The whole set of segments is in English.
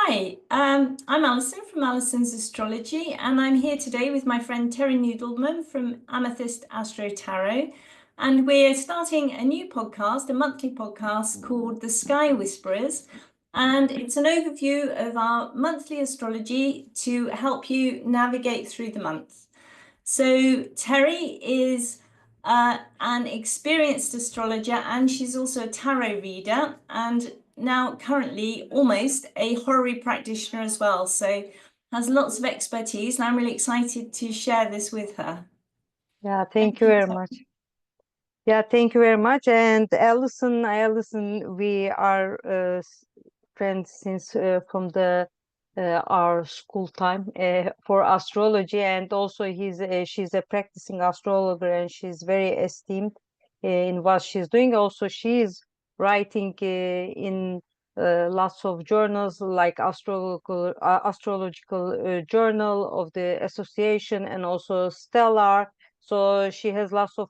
Hi, I'm Alison from Alison's Astrology, and I'm here today with my friend Terry Noodleman from Amethyst Astro Tarot. And we're starting a new podcast, a monthly podcast called The Sky Whisperers. And it's an overview of our monthly astrology to help you navigate through the month. So, Terry is an experienced astrologer and she's also a tarot reader and now currently almost a horary practitioner as well. So, has lots of expertise and I'm really excited to share this with her. Yeah, Thank thank you you, very Terry. much. Yeah, thank you very much. And Alison, we are friends since from the our school time for astrology, and also she's a practicing astrologer, and she's very esteemed in what she's doing. Also, she is writing in lots of journals like astrological journal of the association, and also Stellar. So she has lots of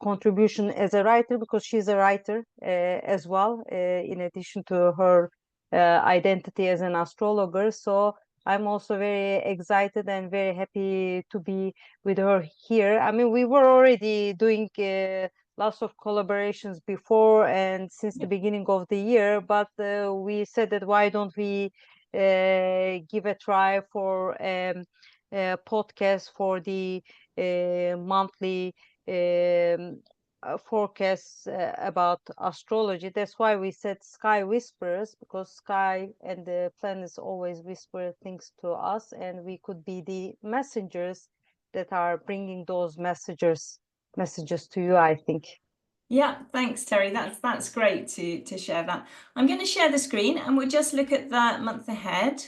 contribution as a writer because she's a writer as well, in addition to her identity as an astrologer. So I'm also very excited and very happy to be with her here. I mean, we were already doing lots of collaborations before and since the beginning of the year, but we said that why don't we give a try for a podcast for the monthly forecasts about astrology. That's why we said Sky Whisperers, because sky and the planets always whisper things to us, and we could be the messengers that are bringing those messages to you, I think. Yeah, thanks, Terry. That's great to share that. I'm going to share the screen and we'll just look at the month ahead.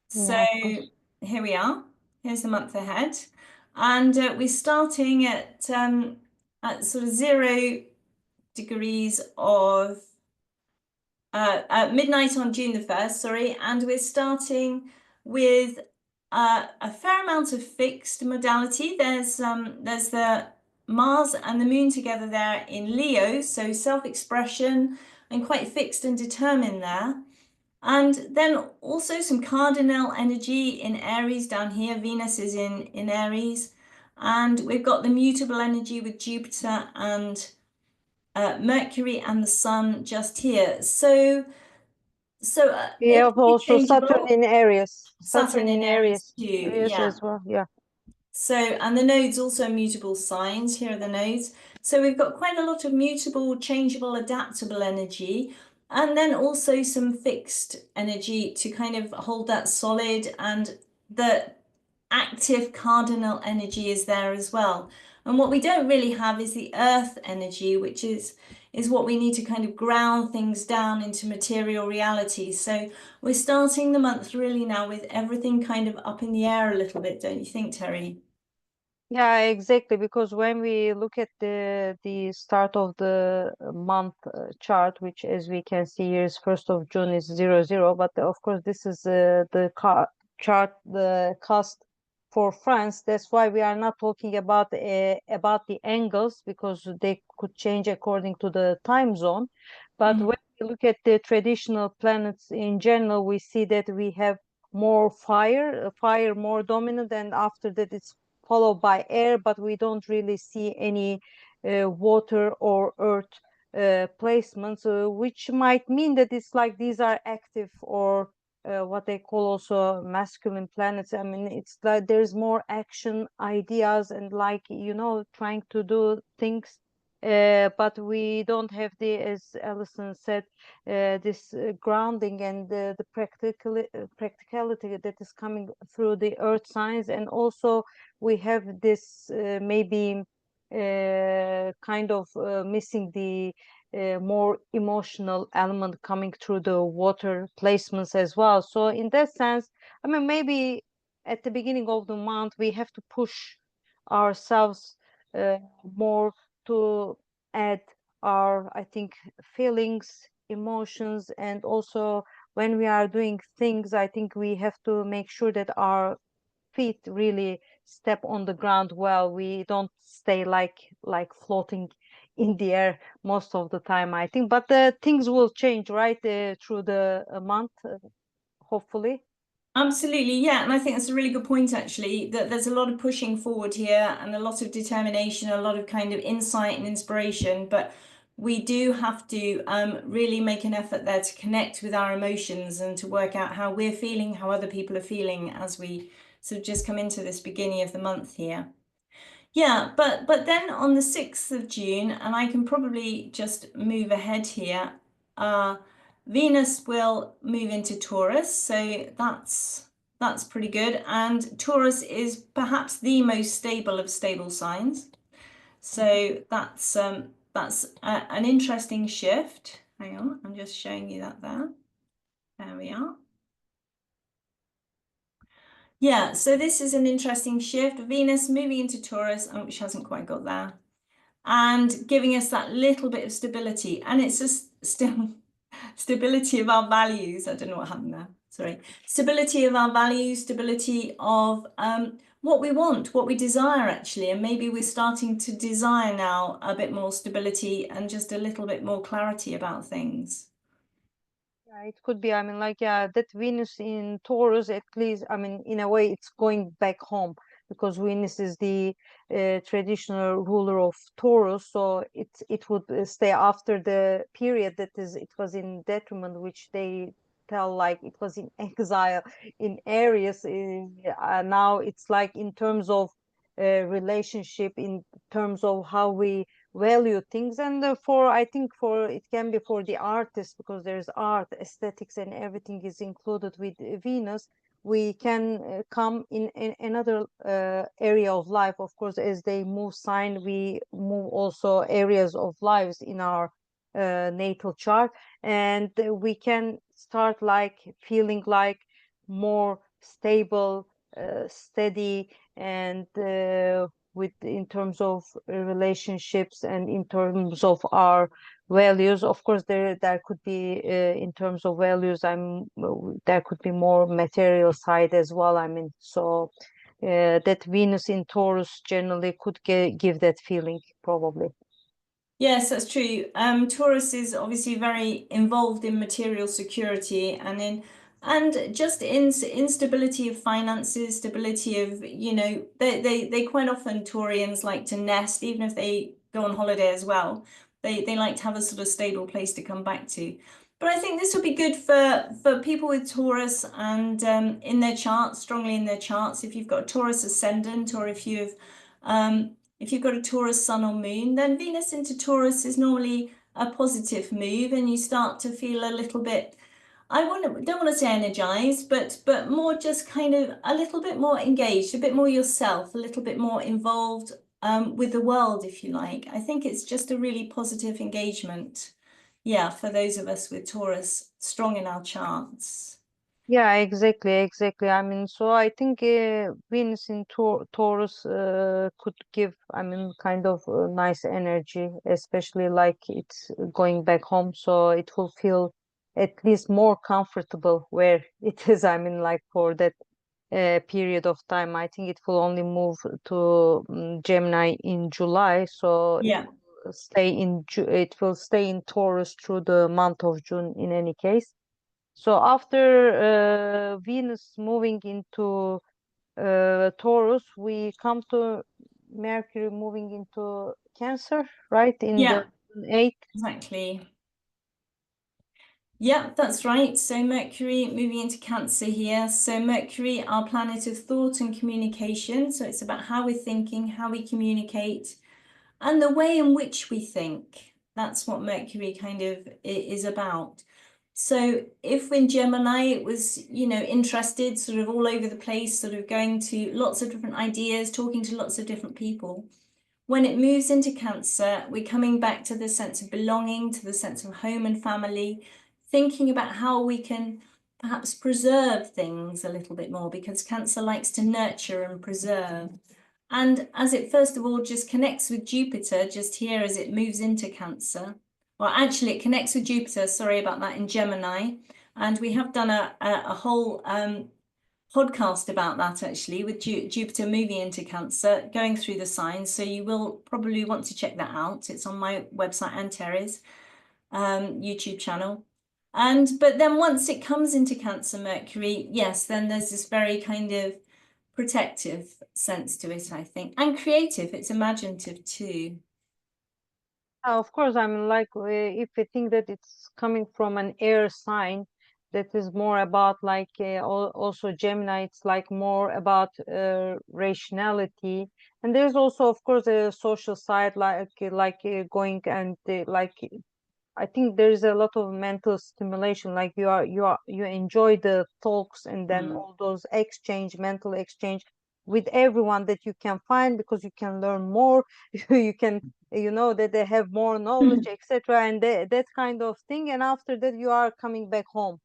So Yeah, of course. here we are. Here's the month ahead, and we're starting at sort of 0 degrees of at midnight on June the 1st. Sorry, and we're starting with a fair amount of fixed modality. There's the Mars and the Moon together there in Leo, so self-expression and quite fixed and determined there. And then also some cardinal energy in Aries down here. Venus is in Aries. And we've got the mutable energy with Jupiter and Mercury and the Sun just here. So We it have can be also Saturn changeable. in Aries. Saturn Saturn in in Aries Aries. too. Aries Yeah. as well. Yeah. So, and the nodes also mutable signs. Here are the nodes. So we've got quite a lot of mutable, changeable, adaptable energy, and then also some fixed energy to kind of hold that solid, and the active cardinal energy is there as well. And what we don't really have is the earth energy, which is what we need to kind of ground things down into material reality. So we're starting the month really now with everything kind of up in the air a little bit, don't you think, Terry? Yeah, exactly. Because when we look at the start of the month chart, which as we can see here is 1st of June is 00, but of course this is the chart, the cast for France. That's why we are not talking about the angles, because they could change according to the time zone. But when we look at the traditional planets in general, we see that we have more fire more dominant, and after that it's followed by air, but we don't really see any water or earth placements, which might mean that it's like these are active, or what they call also masculine planets. I mean, it's like there's more action, ideas, and like, trying to do things. But we don't have as Alison said, this grounding and the practicality that is coming through the earth signs. And also we have this maybe kind of missing the more emotional element coming through the water placements as well. So in that sense, I mean, maybe at the beginning of the month we have to push ourselves more to add our, I think, feelings, emotions, and also when we are doing things, I think we have to make sure that our feet really step on the ground well. We don't stay like floating in the air most of the time, I think. But things will change, right, through the month. hopefully. Absolutely, yeah. And I think that's a really good point, actually, that there's a lot of pushing forward here and a lot of determination, a lot of kind of insight and inspiration. But we do have to really make an effort there to connect with our emotions and to work out how we're feeling, how other people are feeling as we sort of just come into this beginning of the month here. Yeah, but then on the 6th of June, and I can probably just move ahead here, Venus will move into Taurus, so that's pretty good. And Taurus is perhaps the most stable of stable signs. So that's an interesting shift. Hang on, I'm just showing you that there. There we are. Yeah, so this is an interesting shift. Venus moving into Taurus, which hasn't quite got there, and giving us that little bit of stability. And it's just still stability of our values. I don't know what happened there. Sorry. Stability of our values, stability of what we want, what we desire, actually. And maybe we're starting to desire now a bit more stability and just a little bit more clarity about things. Yeah, it could be. I mean, like, yeah, that Venus in Taurus, at least, I mean, in a way, it's going back home because Venus is the traditional ruler of Taurus. So it would stay after the period that is it was in detriment, which they tell like it was in exile in Aries. Now it's like in terms of relationship, in terms of how we value things, and for I think for it can be for the artist, because there's art, aesthetics, and everything is included with Venus. We can come in another area of life. Of course, as they move sign, we move also areas of lives in our natal chart, and we can start like feeling like more stable, steady, and with in terms of relationships and in terms of our values. Of course, there could be in terms of values, there could be more material side as well. I mean, so that Venus in Taurus generally could give that feeling probably. Yes, that's true. Taurus is obviously very involved in material security and just in instability of finances, stability of, they quite often Taurians like to nest, even if they go on holiday as well. They like to have a sort of stable place to come back to. But I think this will be good for people with Taurus and in their charts, strongly in their charts. If you've got a Taurus ascendant, or if you've got a Taurus sun or moon, then Venus into Taurus is normally a positive move, and you start to feel a little bit, don't want to say energized, but more just kind of a little bit more engaged, a bit more yourself, a little bit more involved with the world, if you like. I think it's just a really positive engagement. Yeah, for those of us with Taurus strong in our charts. Yeah, exactly. I mean, so I think Venus in Taurus could give, I mean, kind of nice energy, especially like it's going back home. So it will feel at least more comfortable where it is. I mean, like for that period of time. I think it will only move to Gemini in July. So Yeah. it will stay in Taurus through the month of June in any case. So after Venus moving into Taurus, we come to Mercury moving into Cancer, right? In the Yeah, 8th. exactly. Yeah, that's right. So Mercury moving into Cancer here. So Mercury, our planet of thought and communication. So it's about how we're thinking, how we communicate, and the way in which we think. That's what Mercury kind of is about. So if in Gemini it was, interested, sort of all over the place, sort of going to lots of different ideas, talking to lots of different people. When it moves into Cancer, we're coming back to the sense of belonging, to the sense of home and family, thinking about how we can perhaps preserve things a little bit more, because Cancer likes to nurture and preserve. And as it first of all just connects with Jupiter just here as it moves into Cancer, well, actually it connects with Jupiter, sorry about that, in Gemini. And we have done a whole podcast about that actually, with Jupiter moving into Cancer, going through the signs. So you will probably want to check that out. It's on my website and Teri's YouTube channel. But then once it comes into Cancer Mercury, yes, then there's this very kind of protective sense to it, I think, and creative. It's imaginative too. Of course, I mean, like if we think that it's coming from an air sign, that is more about like also Gemini, it's like more about rationality, and there's also, of course, a social side, going and like I think there's a lot of mental stimulation. Like you enjoy the talks and then Mm. all those mental exchange with everyone that you can find because you can learn more. You can that they have more knowledge, etc. And that kind of thing. And after that, you are coming back home.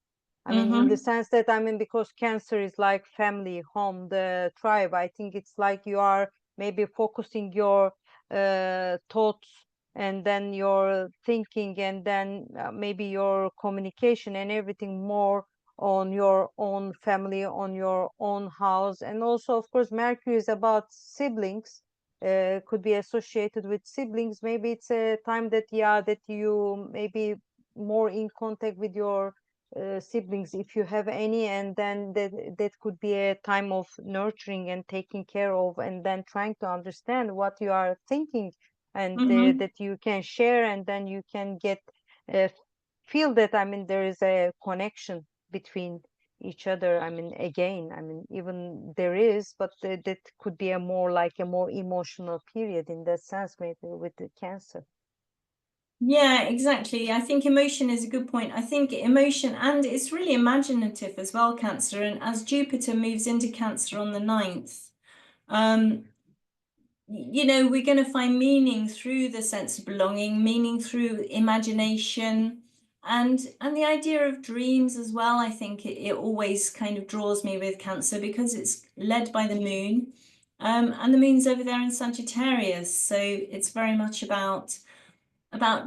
I mean, in the Mm-hmm. sense that I mean, because Cancer is like family, home, the tribe. I think it's like you are maybe focusing your thoughts and then your thinking and then maybe your communication and everything more on your own family, on your own house. And also, of course, Mercury is about siblings, could be associated with siblings. Maybe it's a time that, yeah, that you maybe more in contact with your siblings if you have any, and then that could be a time of nurturing and taking care of and then trying to understand what you are thinking, and Mm-hmm. that you can share, and then you can get uh, feel that I mean there is a connection between each other. I mean, again, I mean, even there is, but that could be a more like a more emotional period in that sense, maybe with the Cancer. Yeah, exactly. I think emotion is a good point. I think emotion, and it's really imaginative as well, Cancer. And as Jupiter moves into Cancer on the 9th, um, we're going to find meaning through the sense of belonging, meaning through imagination, and the idea of dreams as well. I think it always kind of draws me with Cancer because it's led by the moon, and the moon's over there in Sagittarius, so it's very much about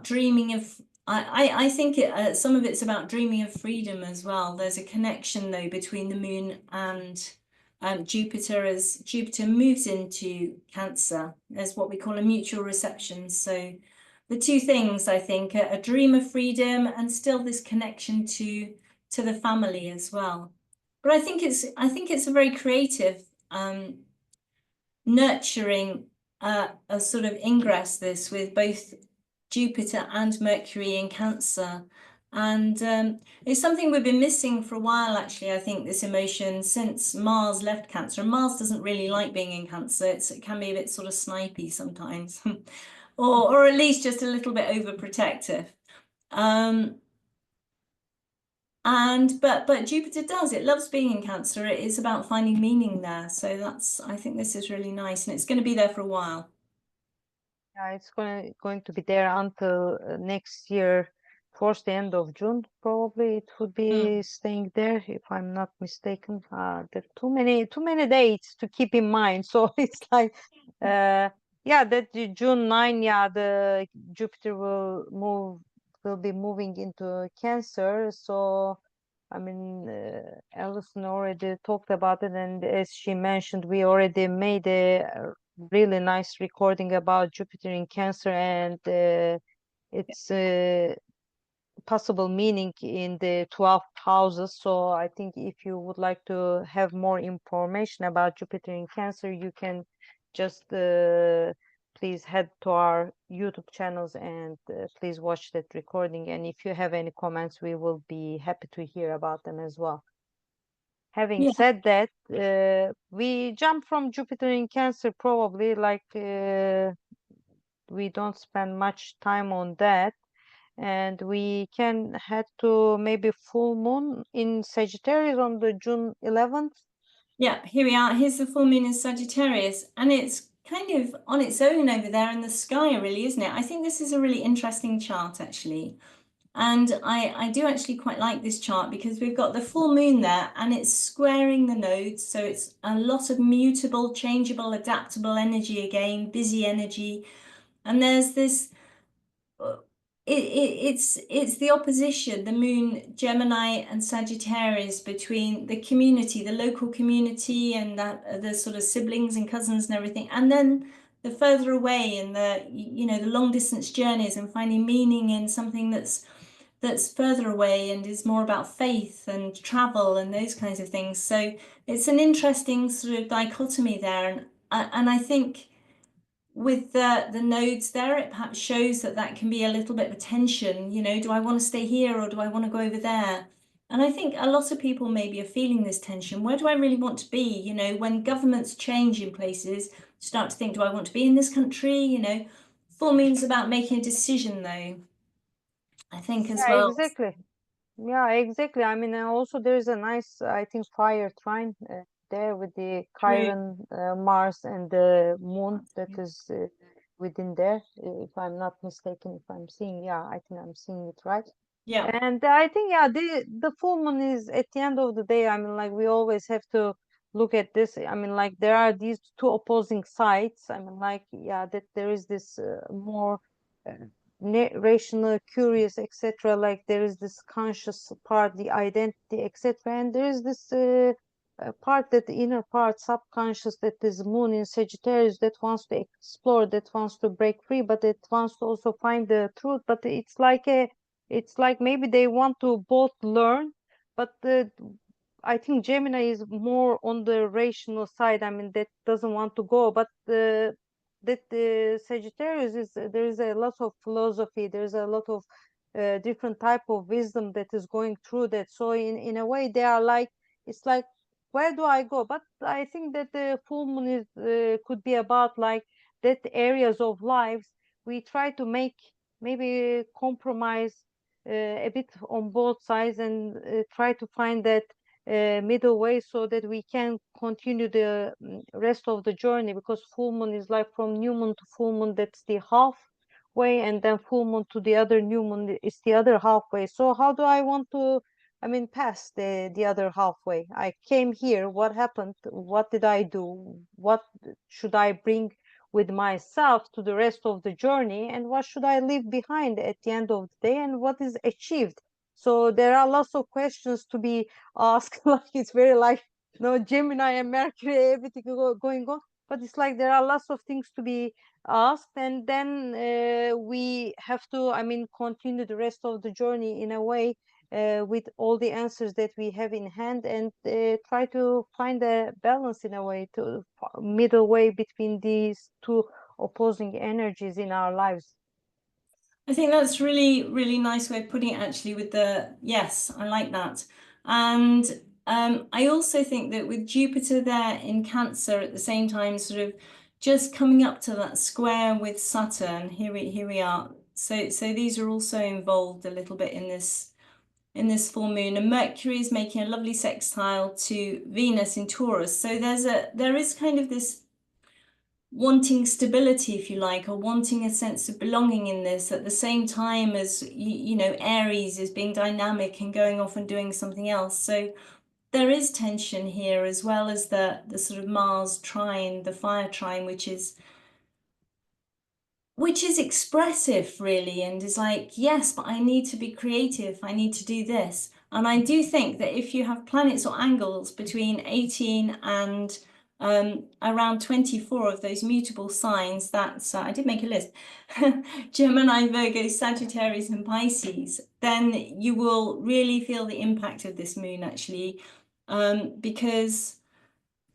dreaming of. I think some of it's about dreaming of freedom as well. There's a connection though between the moon and Jupiter as Jupiter moves into Cancer. There's what we call a mutual reception. So the two things, I think, a dream of freedom and still this connection to the family as well. But I think it's a very creative, nurturing a sort of ingress this with both Jupiter and Mercury in Cancer. And it's something we've been missing for a while, actually. I think this emotion since Mars left Cancer. And Mars doesn't really like being in Cancer. It can be a bit sort of snipey sometimes, or at least just a little bit overprotective. Um, but Jupiter does. It loves being in Cancer. It is about finding meaning there. So I think this is really nice, and it's going to be there for a while. Yeah, it's going to be there until next year, towards the end of June, probably it would be Mm. staying there, if I'm not mistaken. There are too many dates to keep in mind. So it's like, uh, yeah, that June 9, yeah, the Jupiter will be moving into Cancer. So, I mean, Alison already talked about it, and as she mentioned, we already made a really nice recording about Jupiter in Cancer and its possible meaning in the 12th houses. So I think if you would like to have more information about Jupiter in Cancer, you can just please head to our YouTube channels and please watch that recording. And if you have any comments, we will be happy to hear about them as well. Having Yeah, said that, we jump from Jupiter in Cancer, probably like we don't spend much time on that, and we can head to maybe full moon in Sagittarius on the June 11th. yeah, here we are. Here's the full moon in Sagittarius, and it's kind of on its own over there in the sky, really, isn't it? I think this is a really interesting chart, actually. And I do actually quite like this chart because we've got the full moon there and it's squaring the nodes. So it's a lot of mutable, changeable, adaptable energy again, busy energy. And there's this it's the opposition, the moon, Gemini and Sagittarius, between the community, the local community, and that the sort of siblings and cousins and everything, and then the further away and the long distance journeys and finding meaning in something that's that's further away and is more about faith and travel and those kinds of things. So it's an interesting sort of dichotomy there, and I think with the nodes there, it perhaps shows that that can be a little bit of a tension. You know, do I want to stay here or do I want to go over there? And I think a lot of people maybe are feeling this tension. Where do I really want to be? You know, when governments change in places, start to think, do I want to be in this country? You know, full moon's about making a decision, though, I think as Yeah, well. exactly. Yeah, exactly. I mean, also there's a nice, I think, fire trine there with the True. Chiron, Mars, and the Moon that is within there. If I'm not mistaken, if I'm seeing, yeah, I think I'm seeing it right. Yeah. And I think, yeah, the full moon is at the end of the day. I mean, like we always have to look at this. I mean, like there are these two opposing sides. I mean, like yeah, that there is this more uh, rational, curious, etc. Like there is this conscious part, the identity, etc. And there is this part, that the inner part, subconscious, that is moon in Sagittarius, that wants to explore, that wants to break free, but it wants to also find the truth. But it's like maybe they want to both learn, but I think Gemini is more on the rational side. I mean, that doesn't want to go, but that the Sagittarius is there is a lot of philosophy. There's a lot of different type of wisdom that is going through that. So in a way, they are like, it's like, where do I go? But I think that the full moon is could be about like that areas of lives we try to make maybe compromise a bit on both sides, and try to find that middle way so that we can continue the rest of the journey, because full moon is like from new moon to full moon, that's the halfway, and then full moon to the other new moon is the other halfway. So how do I want to, I mean, pass the other halfway? I came here, what happened, what did I do, what should I bring with myself to the rest of the journey, and what should I leave behind at the end of the day, and what is achieved? So there are lots of questions to be asked. Like it's very like, Gemini and Mercury, everything going on, but it's like there are lots of things to be asked, and then we have to, I mean, continue the rest of the journey in a way with all the answers that we have in hand, and try to find a balance in a way, to middle way between these two opposing energies in our lives. I think that's really, really nice way of putting it, actually, with the yes, I like that. And I also think that with Jupiter there in Cancer at the same time, sort of just coming up to that square with Saturn, here we are. So these are also involved a little bit in this full moon. And Mercury is making a lovely sextile to Venus in Taurus. So there is kind of this wanting stability, if you like, or wanting a sense of belonging in this at the same time as, you know, Aries is being dynamic and going off and doing something else. So there is tension here, as well as the sort of Mars trine, the fire trine, which is expressive, really, and is like, yes, but I need to be creative, I need to do this. And I do think that if you have planets or angles between 18 and around 24 of those mutable signs, that's, I did make a list, Gemini, Virgo, Sagittarius, and Pisces, then you will really feel the impact of this moon, actually, because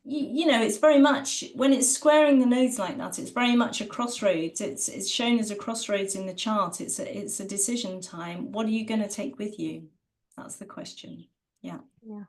you know, it's very much, when it's squaring the nodes like that, it's very much a crossroads. It's shown as a crossroads in the chart. It's a decision time. What are you going to take with you? That's the question. Yeah. Yeah,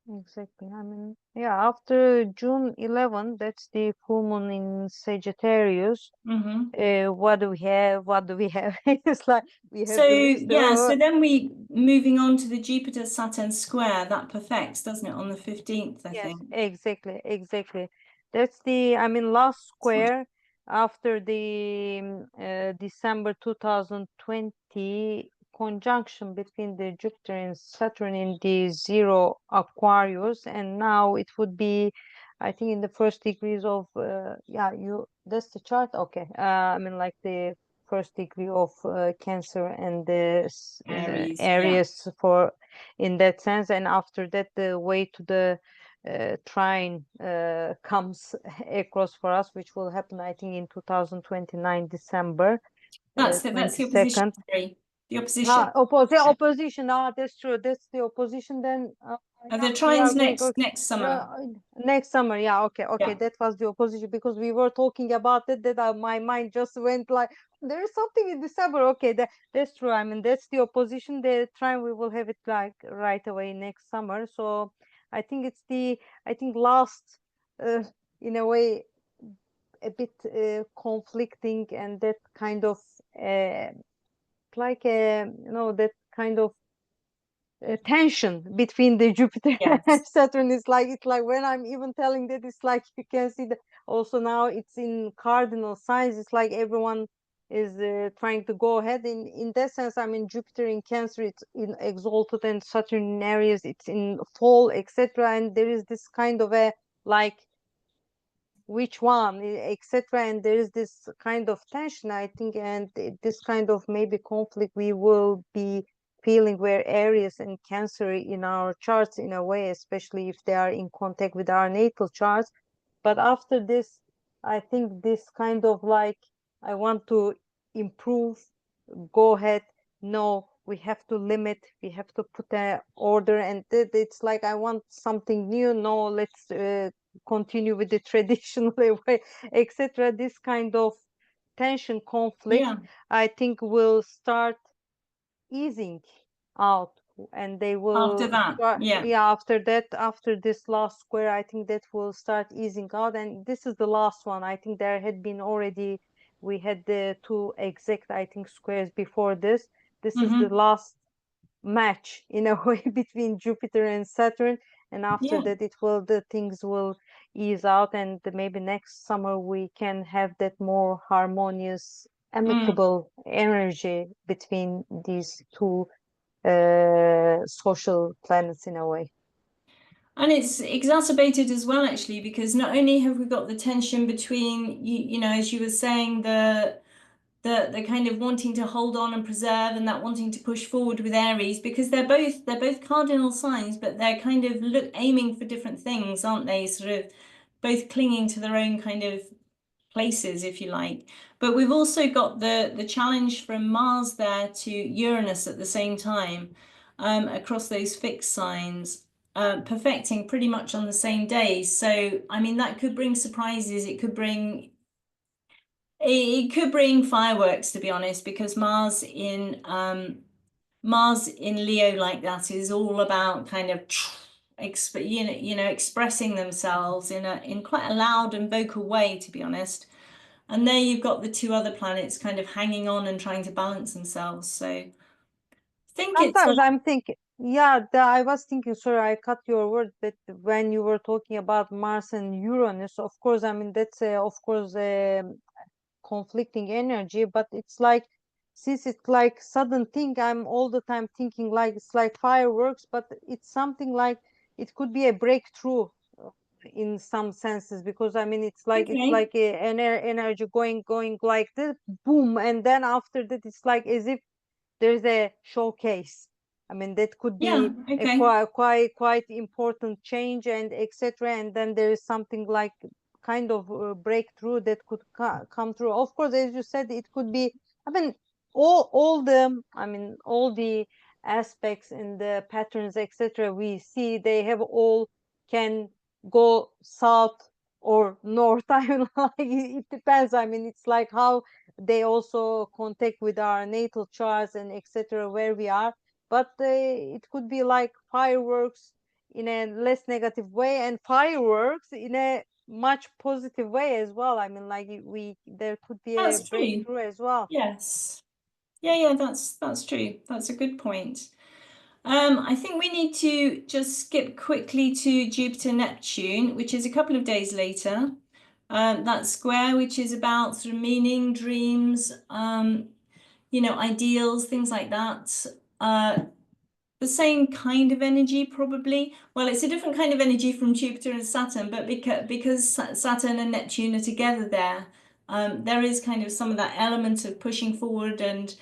exactly. I mean, yeah, after June 11, that's the full moon in Sagittarius. Mm-hmm. What do we have? What do we have? It's like we So have the list. yeah, so then we moving on to the Jupiter Saturn square, that perfects, doesn't it, on the 15th, I Yes, think. exactly, exactly. That's the, I mean, last Sorry. square after the December 2020 conjunction between the Jupiter and Saturn in the zero Aquarius, and now it would be, I think, in the first degrees of, yeah, that's the chart. Okay, I mean, like the first degree of Cancer and the Aries, yeah. Aries for, in that sense, and after that the way to the trine comes across for us, which will happen, I think, in 2029 December That's the 22nd. opposition theory. the opposition. Opposition. That's true. That's the opposition. Then, The yeah, we are trines going. next summer. Uh, Next summer. Yeah. Okay. Okay. Yeah. That was the opposition because we were talking about it. That my mind just went like, there is something in December. Okay. That's true. I mean, that's the opposition. The trine we will have it like right away next summer. So I think it's I think last, uh, in a way, a bit conflicting, and that kind of like that kind of tension between the Jupiter and Yes. Saturn. Is like, it's like when I'm even telling that, it's like you can see that also now it's in cardinal signs. It's like everyone is trying to go ahead in that sense. I mean, Jupiter in Cancer, it's in exalted, and Saturn in Aries, it's in fall, etc. And there is this kind of a like which one, etc. And there is this kind of tension, I think, and this kind of maybe conflict we will be feeling, where Aries and Cancer in our charts, in a way, especially if they are in contact with our natal charts. But after this, I think this kind of like, I want to improve, go ahead. No, we have to limit, we have to put a order, and it's like I want something new. No, let's continue with the traditional way, etc. This kind of tension, conflict, Yeah. I think will start easing out, and they After will that. start, Yeah. yeah, after that, after this last square, I think that will start easing out. And this is the last one. I think there had been already, we had the two exact, I think, squares before this. This is the Hmm. last match, in a way, between Jupiter and Saturn. And after Yeah. that, the things will ease out, and maybe next summer we can have that more harmonious, Mm. amicable energy between these two social planets, in a way. And it's exacerbated as well, actually, because not only have we got the tension between you know, as you were saying, the kind of wanting to hold on and preserve, and that wanting to push forward with Aries, because they're both cardinal signs, but they're kind of aiming for different things, aren't they? Sort of both clinging to their own kind of places, if you like. But we've also got the challenge from Mars there to Uranus at the same time, across those fixed signs, perfecting pretty much on the same day. So, I mean, that could bring surprises. It could bring fireworks, to be honest, because Mars in Leo like that is all about kind of expressing themselves in quite a loud and vocal way, to be honest. And there you've got the two other planets kind of hanging on and trying to balance themselves. So I think it's Sometimes I'm thinking, yeah, I was thinking, sorry, I cut your word, that when you were talking about Mars and Uranus, of course, I mean, that's of course conflicting energy, but it's like, since it's like sudden thing, I'm all the time thinking like it's like fireworks, but it's something like it could be a breakthrough in some senses, because I mean, it's okay. like an energy going like this, boom, and then after that it's like as if there's a showcase. I mean, that could Yeah, be a okay. quite important change, and etc. And then there is something like kind of breakthrough that could come through. Of course, as you said, it could be. I mean, all the aspects and the patterns, etc. We see, they have all can go south or north. I mean, like it depends. I mean, it's like how they also contact with our natal charts and etc. where we are. But it could be like fireworks in a less negative way, and fireworks in a much positive way as well. I mean, like we there could be a That's true. breakthrough as well. Yes. Yeah, that's true. That's a good point. I think we need to just skip quickly to Jupiter Neptune, which is a couple of days later. That square, which is about sort of meaning, dreams, ideals, things like that. The same kind of energy, probably. Well, it's a different kind of energy from Jupiter and Saturn, but because Saturn and Neptune are together there, there is kind of some of that element of pushing forward and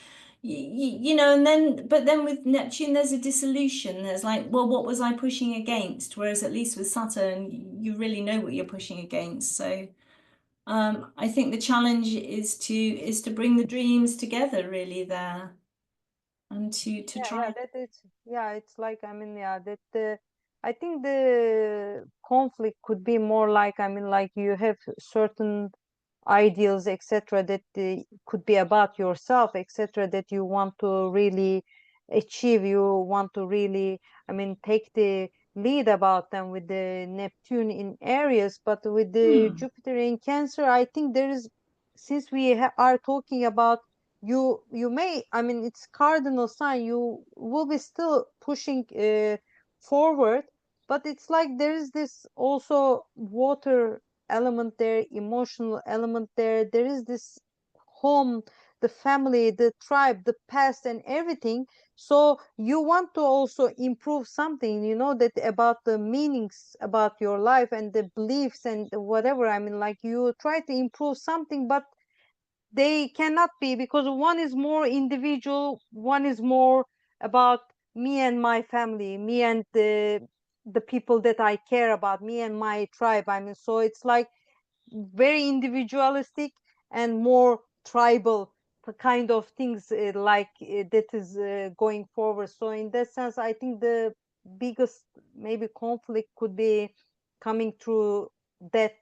but then with Neptune, there's a dissolution. There's like, well, what was I pushing against? Whereas at least with Saturn, you really know what you're pushing against. So I think the challenge is to bring the dreams together really there. and to Yeah, try. it's like, I mean, yeah, that I think the conflict could be more like, I mean, like you have certain ideals, etc., that could be about yourself, etc., that you want to really achieve, you want to really, I mean, take the lead about them with the Neptune in Aries, but with the Hmm. Jupiter in Cancer, I think there is, since we are talking about, you may, I mean, it's cardinal sign, you will be still pushing forward, but it's like there is this also water element there, emotional element there. There is this home, the family, the tribe, the past, and everything. So you want to also improve something, you know, that about the meanings about your life and the beliefs and whatever. I mean, like you try to improve something, but they cannot be, because one is more individual, one is more about me and my family, me and the people that I care about, me and my tribe. I mean, so it's like very individualistic and more tribal kind of things, that is going forward. So in that sense, I think the biggest maybe conflict could be coming through that,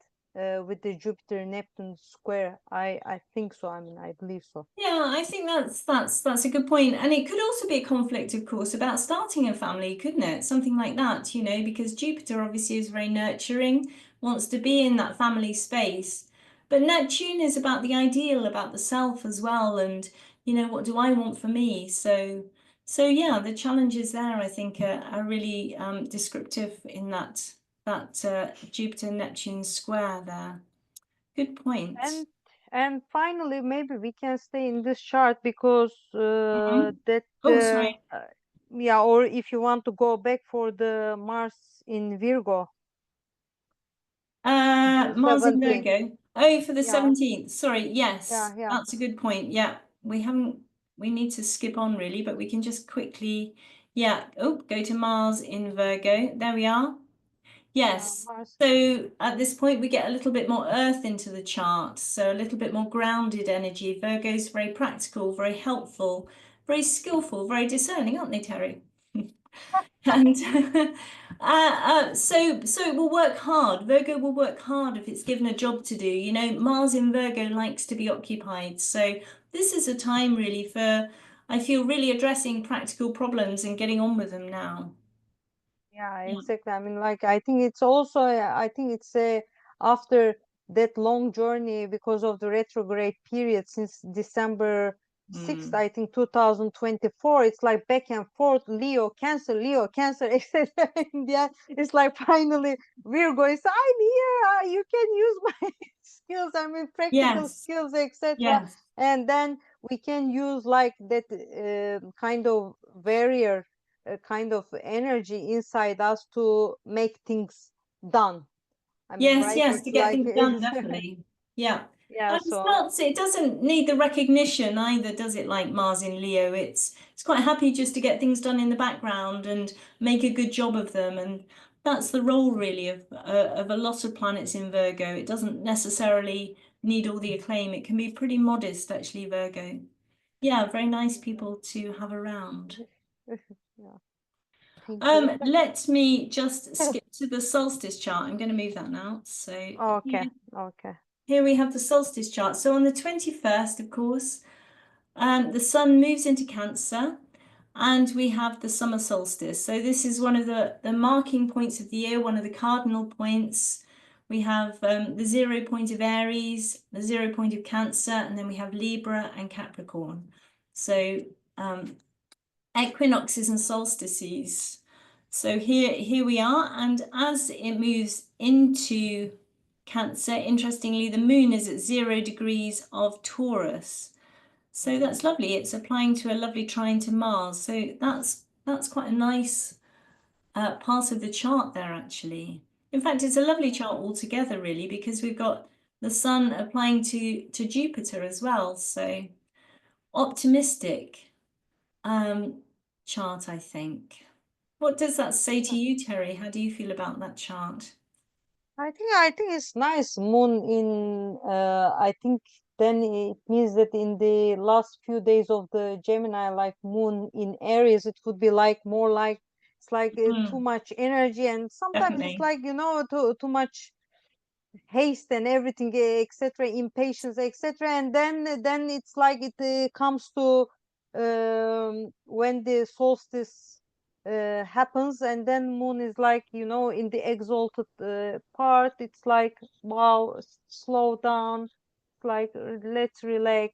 with the Jupiter Neptune square. I think so. I mean, I believe so. Yeah, I think that's a good point. And it could also be a conflict, of course, about starting a family, couldn't it? Something like that, because Jupiter obviously is very nurturing, wants to be in that family space. But Neptune is about the ideal, about the self as well, and what do I want for me? So yeah, the challenges there, I think, are really descriptive in that Jupiter Neptune square there. Good point. And and finally, maybe we can stay in this chart because Mhm. that Oh, sorry. yeah, or if you want to go back for the Mars in Virgo, the Mars in 17. Virgo. Oh, for the Yeah, 17th. Sorry, yes, yeah. that's a good point. Yeah, we need to skip on really, but we can just quickly, yeah. Oh, go to Mars in Virgo. There we are. Yes. Mars. So at this point, we get a little bit more earth into the chart. So a little bit more grounded energy. Virgo's very practical, very helpful, very skillful, very discerning, aren't they, Terry? And so it will work hard. Virgo will work hard if it's given a job to do. Mars in Virgo likes to be occupied. So this is a time really for, I feel, really addressing practical problems and getting on with them now. Yeah, Yeah. exactly. I mean, like, I think it's also, I think it's after that long journey because of the retrograde period since December 6th, Mm. I think 2024. It's like back and forth, Leo, Cancer, etc. In the end, it's like finally Virgo is, I'm here. You can use my skills. I mean, practical Yes, skills, etc. yes, And then we can use like that kind of barrier, a kind of energy inside us to make things done. I mean, yes, right? yes, to It's get like things done, definitely. Yeah. yeah, And so it doesn't need the recognition either, does it, like Mars in Leo? It's quite happy just to get things done in the background and make a good job of them. And that's the role really of a lot of planets in Virgo. It doesn't necessarily need all the acclaim. It can be pretty modest, actually, Virgo. Yeah, very nice people to have around. yeah, thank you. Let me just skip to the solstice chart. I'm going to move that now. So Okay, okay. here we have the solstice chart. So on the 21st, of course, the sun moves into Cancer and we have the summer solstice. So this is one of the marking points of the year, one of the cardinal points. We have the 0 point of Aries, the 0 point of Cancer, and then we have Libra and Capricorn. So equinoxes and solstices. So here we are, and as it moves into Cancer, interestingly, the moon is at 0 degrees of Taurus. So that's lovely. It's applying to a lovely trine to Mars. So that's quite a nice part of the chart there, actually. In fact, it's a lovely chart altogether, really, because we've got the sun applying to Jupiter as well. So optimistic um, chart, I think. What does that say to you, Terry? How do you feel about that chart? I think it's nice. Moon in I think then it means that in the last few days of the Gemini, like moon in Aries, it would be like more like it's like too much energy, and sometimes it's Definitely. like, you know, too much haste and everything, etc., impatience, etc., and then it's like it comes to when the solstice happens, and then moon is like, you know, in the exalted part. It's like, wow, slow down, like let's relax,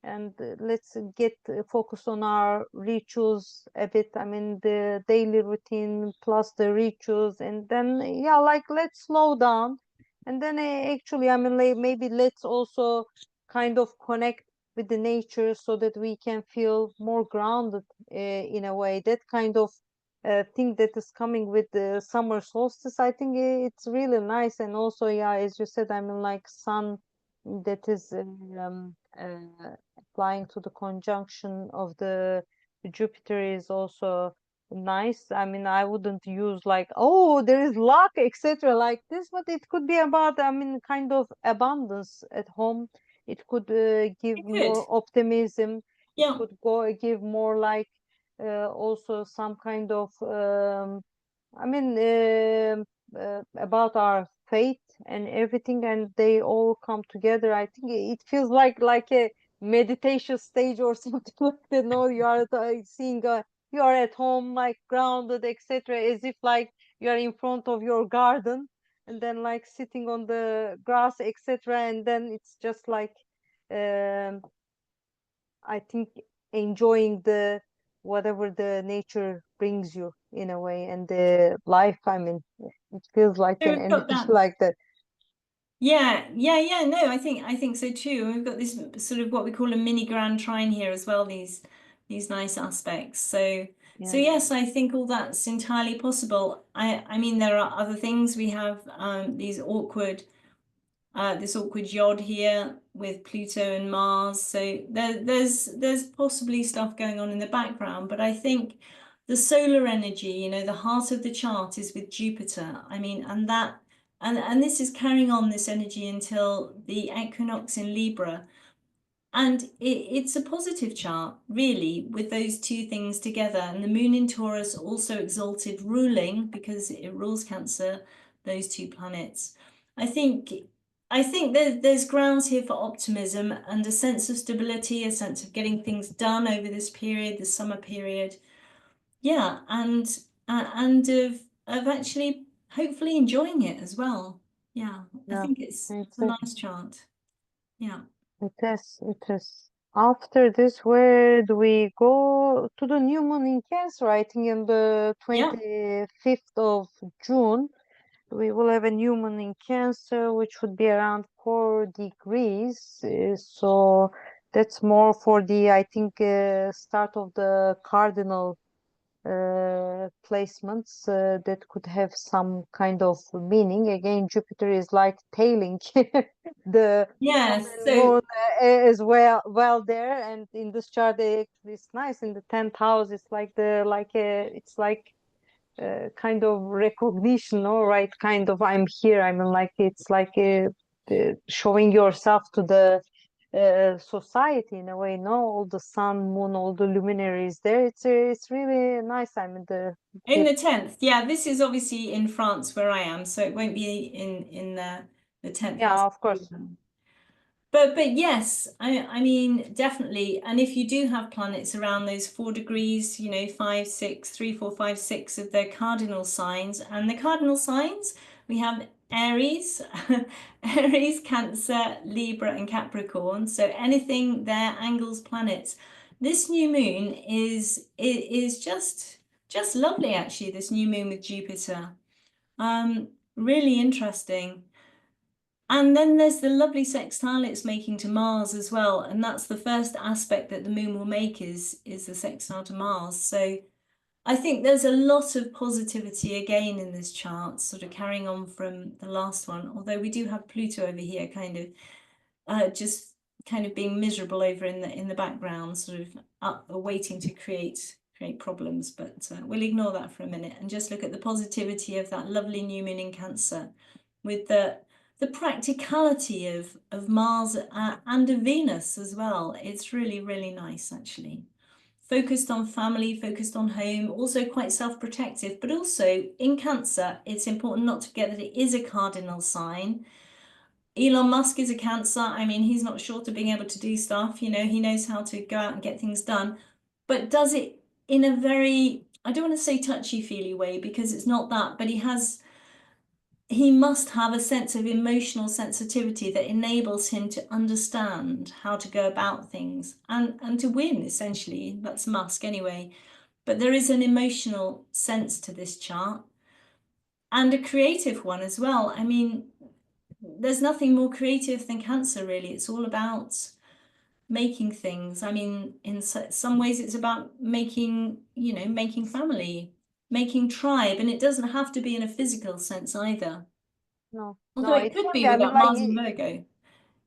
and let's get focused on our rituals a bit. I mean, the daily routine plus the rituals, and then yeah, like let's slow down. And then actually, I mean, like, maybe let's also kind of connect with the nature so that we can feel more grounded in a way. That kind of thing that is coming with the summer solstice, I think it's really nice. And also, yeah, as you said, I mean, like sun that is applying to the conjunction of the Jupiter is also nice. I mean, I wouldn't use like, oh, there is luck, etc., like this, but it could be about, I mean, kind of abundance at home. It could give Good. more optimism. It Yeah. could go give more like also some kind of I mean, about our faith and everything, and they all come together. I think it feels like a meditation stage or something like that. No, you are seeing you are at home, like grounded, etc., as if like you are in front of your garden, and then like sitting on the grass, etc., and then it's just like um, I think enjoying the whatever the nature brings you in a way, and the life. I mean, it feels like So an we've got energy that. like that. Yeah. No, I think so too. And we've got this sort of what we call a mini grand trine here as well, these nice aspects. So Yeah, yes, I think all that's entirely possible. I mean there are other things. We have these awkward this awkward yod here with Pluto and Mars. So there's possibly stuff going on in the background, but I think the solar energy, the heart of the chart is with Jupiter. I mean, and this is carrying on this energy until the equinox in Libra. And it's a positive chart, really, with those two things together. And the moon in Taurus also exalted, ruling, because it rules Cancer, those two planets. I think I think there's grounds here for optimism and a sense of stability, a sense of getting things done over this period, the summer period. Yeah, and of actually hopefully enjoying it as well. Yeah, I yeah, think it's a exactly. nice chart. Yeah. It is. It is. After this, where do we go to the new moon in Cancer? I think in the Yeah. 25th of June. We will have a new moon in Cancer, which would be around 4 degrees. So that's more for the, I think, start of the cardinal placements that could have some kind of meaning. Again, Jupiter is like tailing the sun Yes. and So moon as well there. And in this chart, it's nice in the 10th house. It's like it's like kind of recognition, all right, kind of I'm here. I mean, like it's like showing yourself to the society in a way. No, all the sun, moon, all the luminaries there. It's really nice. I mean, in the the 10th, yeah, this is obviously in France where I am, so it won't be in the 10th house. yeah, of course, But yes, I mean definitely. And if you do have planets around those 4 degrees, 5, 6, 3, 4, 5, 6 of their cardinal signs, and the cardinal signs we have Aries, Aries, Cancer, Libra, and Capricorn. So anything there angles planets. This new moon is just lovely actually. This new moon with Jupiter, really interesting. And then there's the lovely sextile it's making to Mars as well. And that's the first aspect that the moon will make is the sextile to Mars. So I think there's a lot of positivity again in this chart, sort of carrying on from the last one. Although we do have Pluto over here, just kind of being miserable over in the background, sort of up waiting to create problems. But we'll ignore that for a minute and just look at the positivity of that lovely new moon in Cancer with the the practicality of Mars and of Venus as well. It's really, really nice, actually. Focused on family, focused on home, also quite self-protective, but also in Cancer, it's important not to forget that it is a cardinal sign. Elon Musk is a Cancer. I mean, he's not short of being able to do stuff, you know, he knows how to go out and get things done, but does it in a very, I don't want to say touchy-feely way because it's not that, but he must have a sense of emotional sensitivity that enables him to understand how to go about things and to win, essentially. That's Musk anyway. But there is an emotional sense to this chart and a creative one as well. I mean, there's nothing more creative than Cancer, really. It's all about making things. I mean, in some ways, it's about making, you know, making family, making tribe, and it doesn't have to be in a physical sense either. No, Although no, it it could can be be. I mean, without like Mars and Virgo. It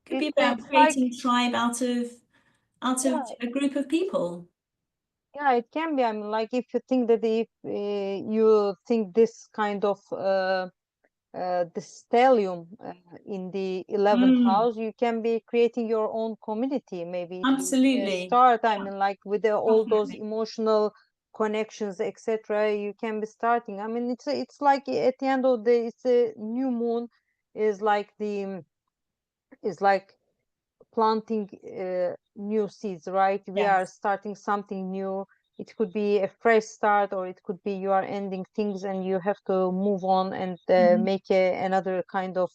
could be about it's like, creating tribe out of yeah, a group of people. yeah, it can be. I mean, like if you think that if you think this kind of the stellium in the 11th Mm, house, you can be creating your own community. Maybe it will be a absolutely. start. I mean, like with all those Definitely. emotional connections, etc. You can be starting. I mean, it's like at the end of the day, it's a new moon is like the is like planting new seeds, right? We are Yes. starting something new. It could be a fresh start, or it could be you are ending things and you have to move on and Mhm. make another kind of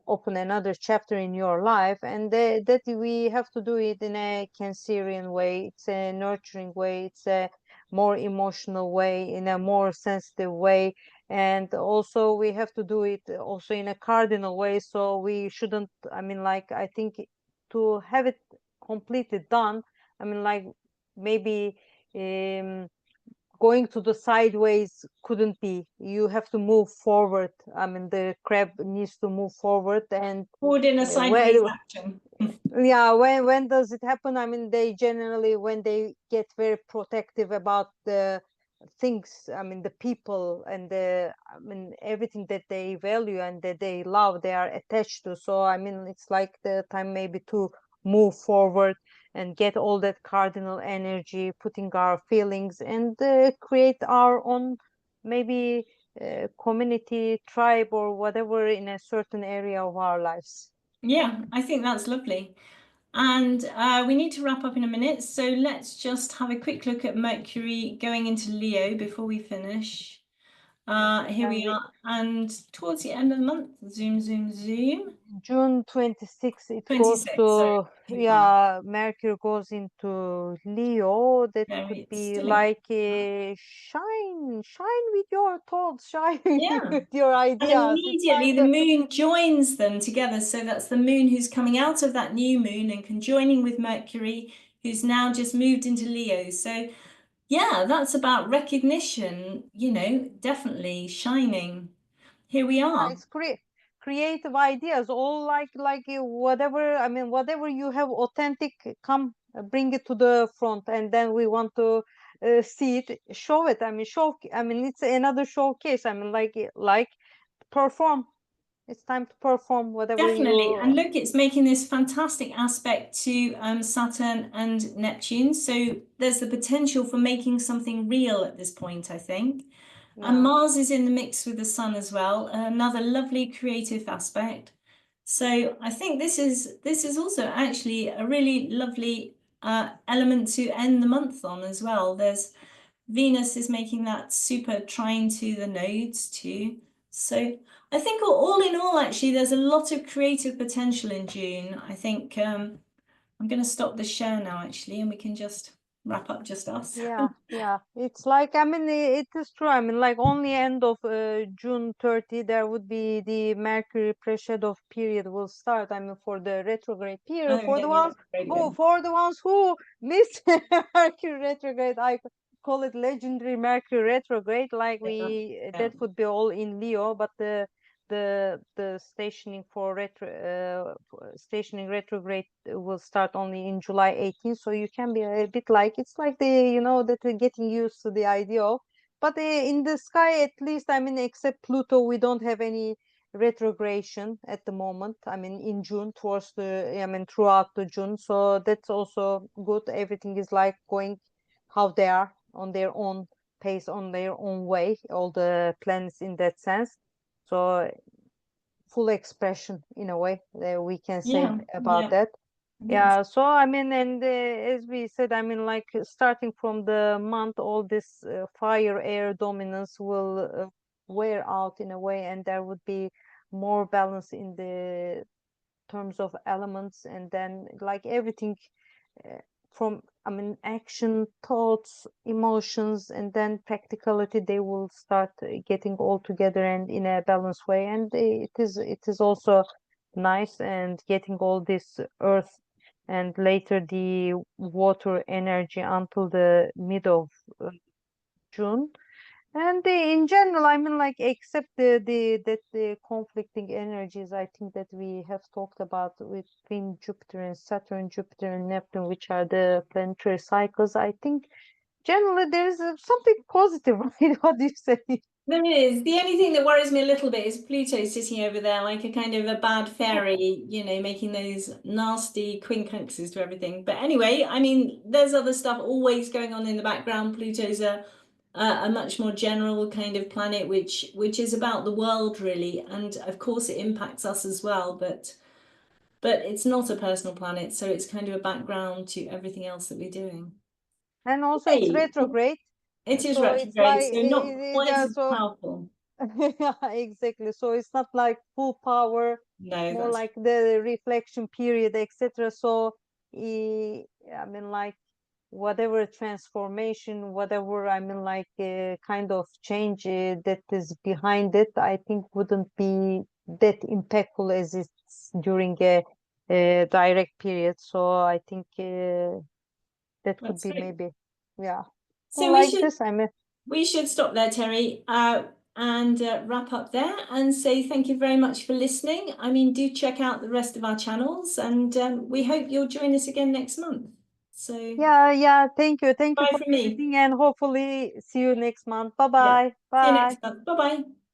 open another chapter in your life. And that we have to do it in a Cancerian way. It's a nurturing way. It's a more emotional way, in a more sensitive way, and also we have to do it also in a cardinal way. So we shouldn't, I mean, like I think to have it completely done, I mean, like maybe um, going to the sideways couldn't be. You have to move forward. I mean, the crab needs to move forward. And Forward in a sideways where action. yeah, when does it happen? I mean, they generally, when they get very protective about the things, I mean, the people and the, I mean, everything that they value and that they love, they are attached to. So I mean, it's like the time maybe to move forward and get all that cardinal energy, putting our feelings and create our own maybe community, tribe, or whatever in a certain area of our lives. Yeah, I think that's lovely. And we need to wrap up in a minute. So let's just have a quick look at Mercury going into Leo before we finish. Yeah, Here and we are. And towards the end of the month, zoom, zoom, zoom. June 26th, it goes 26, sorry. to, Too far. yeah, Mercury goes into Leo. That No, could it's be still in like Capricorn. a shine with your thoughts, shine Yeah. with your And ideas. It's immediately like the moon joins them together. So that's the moon who's coming out of that new moon and conjoining with Mercury, who's now just moved into Leo. So yeah, that's about recognition, you know, definitely shining. Here we yeah, are. it's creative ideas, all like whatever, I mean, whatever you have authentic, come bring it to the front, and then we want to see it, show it. I mean, I mean, it's another showcase. I mean, like perform. It's time to perform whatever Definitely. you. And look, it's making this fantastic aspect to Saturn and Neptune. So there's the potential for making something real at this point, I think. And Yeah, Mars is in the mix with the Sun as well, another lovely creative aspect. So I think this is also actually a really lovely element to end the month on as well. There's Venus is making that super trine to the nodes too. So I think all in all, actually, there's a lot of creative potential in June. I think I'm going to stop the share now, actually, and we can just wrap up just us. yeah, it's like, I mean, it is true. I mean, like only end of June 30 there would be the Mercury pre-shadow period will start. I mean, for the retrograde period, Oh, yeah, the retrograde bit. for the ones who missed Mercury retrograde, I call it legendary Mercury retrograde. Like Yeah, we yeah. that would be all in Leo, but the stationing for stationing retrograde will start only in July 18th. So you can be a bit like, it's like the, that we're getting used to the idea of. But in the sky, at least, I mean, except Pluto, we don't have any retrogression at the moment. I mean, in June, towards the, I mean, throughout the June. So that's also good. Everything is like going how they are on their own pace, on their own way, all the planets in that sense. So full expression in a way that we can say Yeah, about yeah, that. I think so. Yeah, so I mean, and as we said, I mean, like starting from the month, all this fire air dominance will wear out in a way, and there would be more balance in the terms of elements, and then like everything uh, from, I mean, action, thoughts, emotions, and then practicality, they will start getting all together and in a balanced way. And it is also nice, and getting all this earth and later the water energy until the mid of June. And in general, I mean, like, except the conflicting energies, I think that we have talked about between Jupiter and Saturn, Jupiter and Neptune, which are the planetary cycles. I think generally there is something positive, right? What do you say? There is. The only thing that worries me a little bit is Pluto sitting over there like a kind of a bad fairy, making those nasty quincunxes to everything. But anyway, I mean, there's other stuff always going on in the background. Pluto's a much more general kind of planet, which is about the world really, and of course it impacts us as well. But it's not a personal planet, so it's kind of a background to everything else that we're doing. And also it's Hey, retrograde, it is so it's like retrograde, so not quite yeah, as so powerful. yeah, exactly. So it's not like full power, No, more that's like the reflection period, etc. So I mean, like, whatever transformation, whatever, I mean, like, kind of change that is behind it, I think wouldn't be that impactful as it's during a direct period. So I think that could that's be great. maybe, yeah, So we like should this. I mean, we should stop there, Terry, and wrap up there and say thank you very much for listening. I mean, do check out the rest of our channels, and we hope you'll join us again next month. So yeah, yeah. Thank you bye for from me. listening, and hopefully see you next month. Bye Yeah. bye. See you Bye. next month. Bye bye.